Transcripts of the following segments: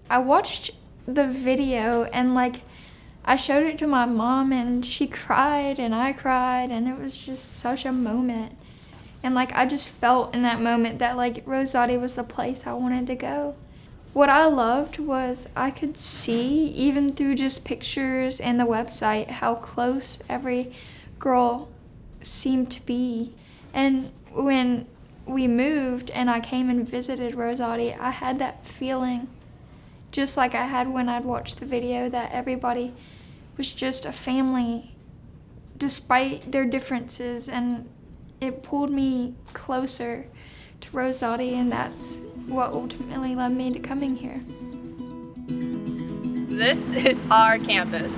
I watched the video and like I showed it to my mom and she cried and I cried and it was just such a moment. And like I just felt in that moment that like Rosati was the place I wanted to go. What I loved was I could see, even through just pictures and the website, how close every girl seemed to be. And when we moved and I came and visited Rosati, I had that feeling, just like I had when I'd watched the video, that everybody was just a family despite their differences, and it pulled me closer to Rosati, and that's what ultimately led me to coming here. This is our campus.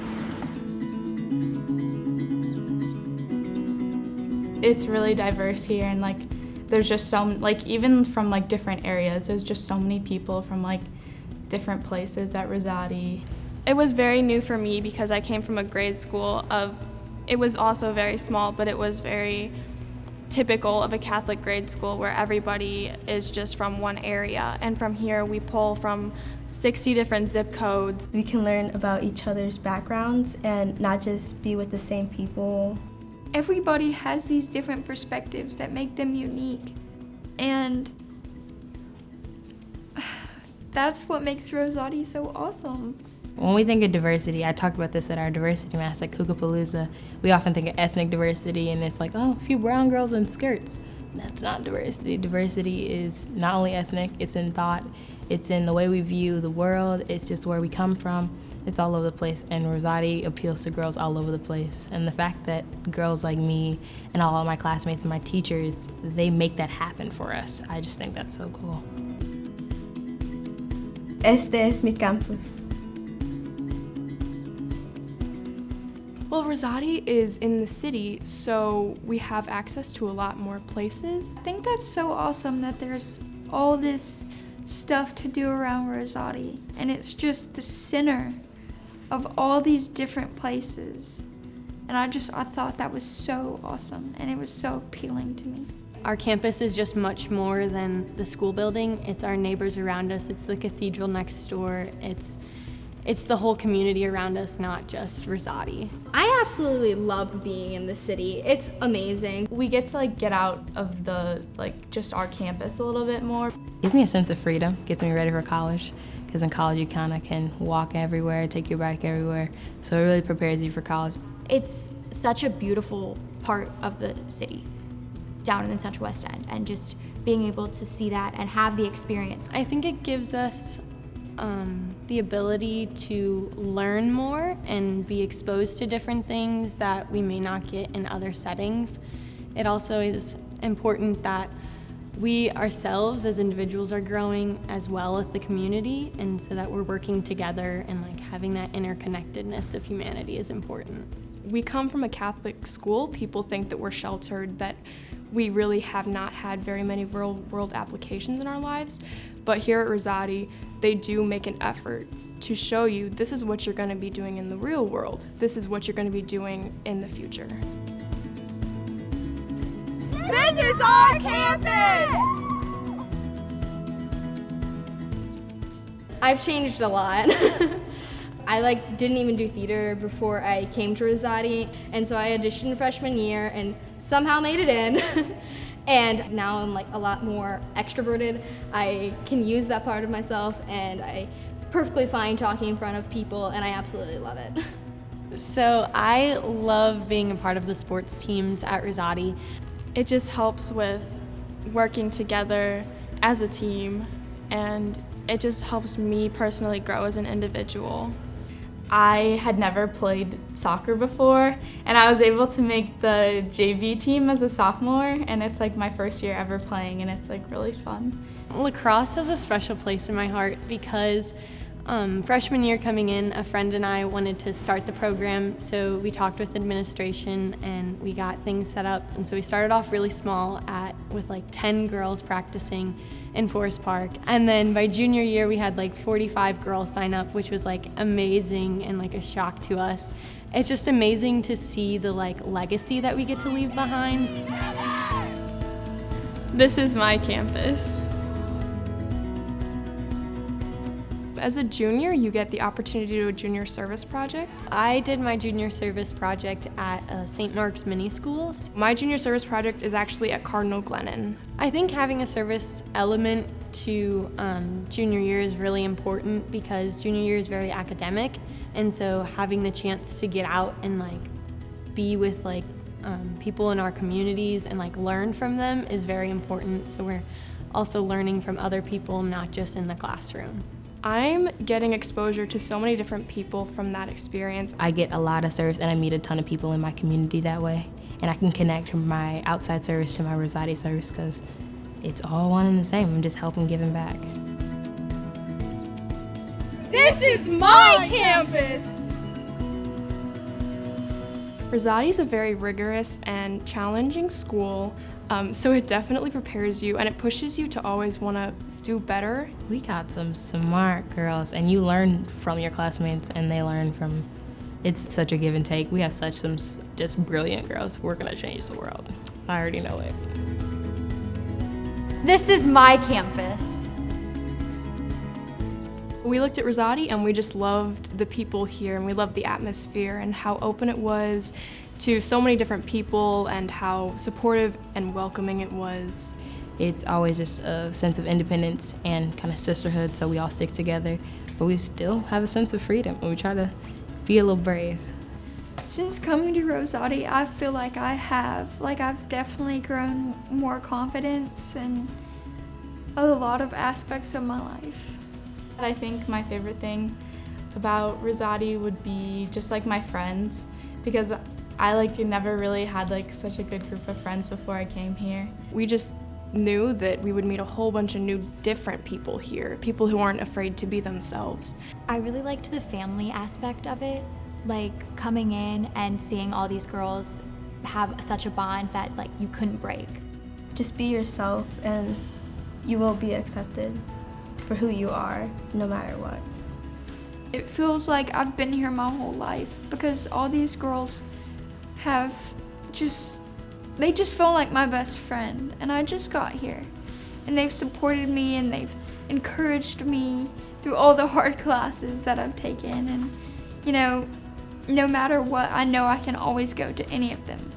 It's really diverse here, and like there's just even from like different areas, there's just so many people from like different places at Rosati. It was very new for me because I came from a grade school it was also very small, but it was very typical of a Catholic grade school where everybody is just from one area. And from here, we pull from 60 different zip codes. We can learn about each other's backgrounds and not just be with the same people. Everybody has these different perspectives that make them unique. And that's what makes Rosati so awesome. When we think of diversity, I talked about this at our diversity mass at Kukapalooza. We often think of ethnic diversity and it's like, oh, a few brown girls in skirts. That's not diversity. Diversity is not only ethnic, it's in thought, it's in the way we view the world, it's just where we come from. It's all over the place, and Rosati appeals to girls all over the place. And the fact that girls like me and all of my classmates and my teachers, they make that happen for us. I just think that's so cool. Este es mi campus. Well, Rosati is in the city, so we have access to a lot more places. I think that's so awesome that there's all this stuff to do around Rosati, and it's just the center of all these different places. And I thought that was so awesome, and it was so appealing to me. Our campus is just much more than the school building. It's our neighbors around us, it's the cathedral next door, it's the whole community around us, not just Rosati. I absolutely love being in the city. It's amazing. We get to like get out of the just our campus a little bit more. Gives me a sense of freedom, gets me ready for college, because in college you kind of can walk everywhere, take your bike everywhere, so it really prepares you for college. It's such a beautiful part of the city down in the Central West End, and just being able to see that and have the experience. I think it gives us the ability to learn more and be exposed to different things that we may not get in other settings. It also is important that we ourselves as individuals are growing as well as the community, and so that we're working together, and having that interconnectedness of humanity is important. We come from a Catholic school. People think that we're sheltered, that we really have not had very many real world applications in our lives. But here at Rosati, they do make an effort to show you this is what you're going to be doing in the real world. This is what you're going to be doing in the future. This is our campus! I've changed a lot. I didn't even do theater before I came to Rosati, and so I auditioned freshman year and somehow made it in. And now I'm a lot more extroverted. I can use that part of myself, and I'm perfectly fine talking in front of people, and I absolutely love it. So I love being a part of the sports teams at Rosati. It just helps with working together as a team, and it just helps me personally grow as an individual. I had never played soccer before, and I was able to make the JV team as a sophomore, and it's my first year ever playing, and it's really fun. Lacrosse has a special place in my heart because freshman year coming in, a friend and I wanted to start the program, so we talked with administration and we got things set up. And so we started off really small with 10 girls practicing in Forest Park. And then by junior year, we had 45 girls sign up, which was amazing and a shock to us. It's just amazing to see the legacy that we get to leave behind. This is my campus. As a junior, you get the opportunity to do a junior service project. I did my junior service project at St. Mark's Mini Schools. My junior service project is actually at Cardinal Glennon. I think having a service element to junior year is really important because junior year is very academic, and so having the chance to get out and like be with like people in our communities and like learn from them is very important. So we're also learning from other people, not just in the classroom. I'm getting exposure to so many different people from that experience. I get a lot of service and I meet a ton of people in my community that way. And I can connect my outside service to my Rosati service because it's all one and the same. I'm just helping giving back. This is my campus! Rosati is a very rigorous and challenging school, so it definitely prepares you and it pushes you to always want to do better. We got some smart girls, and you learn from your classmates and they learn from, it's such a give and take. We have some just brilliant girls. We're gonna change the world. I already know it. This is my campus. We looked at Rosati and we just loved the people here, and we loved the atmosphere and how open it was to so many different people and how supportive and welcoming it was. It's always just a sense of independence and kind of sisterhood, so we all stick together, but we still have a sense of freedom and we try to be a little brave. Since coming to Rosati, I feel like I've definitely grown more confidence in a lot of aspects of my life. I think my favorite thing about Rosati would be just like my friends, because I never really had such a good group of friends before I came here. We just knew that we would meet a whole bunch of new different people here, people who aren't afraid to be themselves. I really liked the family aspect of it, like coming in and seeing all these girls have such a bond that you couldn't break. Just be yourself and you will be accepted for who you are, no matter what. It feels like I've been here my whole life because all these girls they just feel like my best friend, and I just got here. And they've supported me and they've encouraged me through all the hard classes that I've taken, and no matter what, I know I can always go to any of them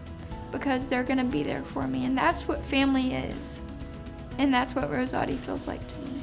because they're gonna be there for me, and that's what family is. And that's what Rosati feels like to me.